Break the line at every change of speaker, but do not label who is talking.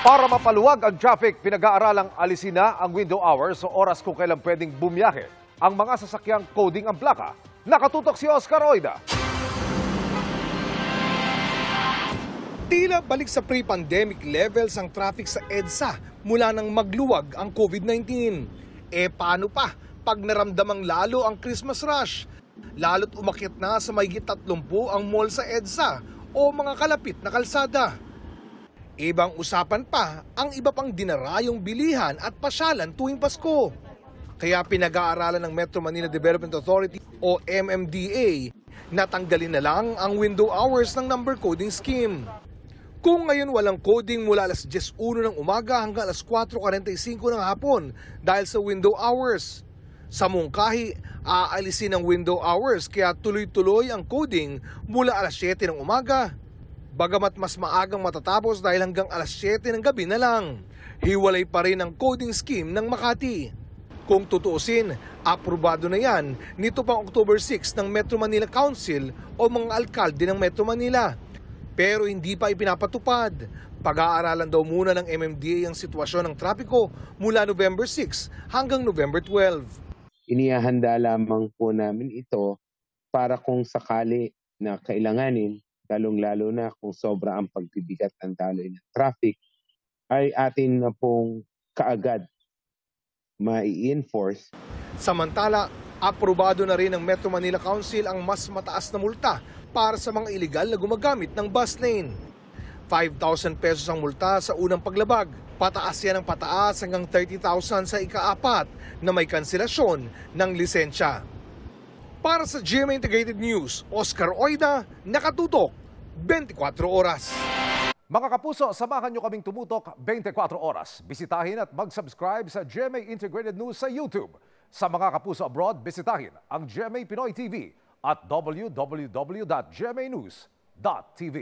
Para mapaluwag ang traffic, pinag-aaralang alisin na ang window hours o oras kung kailan pwedeng bumiyahe ang mga sasakyang coding ang plaka. Nakatutok si Oscar Oida.
Tila balik sa pre-pandemic levels ang traffic sa EDSA mula nang magluwag ang COVID-19. Paano pa pag naramdamang lalo ang Christmas rush? Lalo't umakyat na sa mahigit 30 ang mall sa EDSA o mga kalapit na kalsada. Ibang usapan pa ang iba pang dinarayong bilihan at pasyalan tuwing Pasko. Kaya pinag-aaralan ng Metro Manila Development Authority o MMDA na tanggalin na lang ang window hours ng number coding scheme. Kung ngayon walang coding mula alas 10:01 ng umaga hanggang alas 4:45 ng hapon dahil sa window hours. Sa mungkahi, aalisin ang window hours kaya tuloy-tuloy ang coding mula alas 7 ng umaga. Bagamat mas maagang matatapos dahil hanggang alas 7 ng gabi na lang. Hiwalay pa rin ang coding scheme ng Makati. Kung tutuusin, aprobado na yan nito pang October 6 ng Metro Manila Council o mga alkalde ng Metro Manila. Pero hindi pa ipinapatupad. Pag-aaralan daw muna ng MMDA ang sitwasyon ng trapiko mula November 6 hanggang November 12.
Inihahanda lamang po namin ito para kung sakali na kailanganin, lalong-lalo na kung sobra ang pagbibigat ng daloy ng traffic, ay atin na pong kaagad mai-enforce.
Samantala, aprobado na rin ng Metro Manila Council ang mas mataas na multa para sa mga iligal na gumagamit ng bus lane. 5,000 pesos ang multa sa unang paglabag. Pataas yan ng pataas hanggang 30,000 sa ika-4 na may kanselasyon ng lisensya. Para sa GMA Integrated News, Oscar Oida, nakatutok 24 oras.
Mga kapuso, samahan nyo kaming tumutok 24 oras. Bisitahin at mag-subscribe sa GMA Integrated News sa YouTube. Sa mga kapuso abroad, bisitahin ang GMA Pinoy TV at www.gmanews.tv.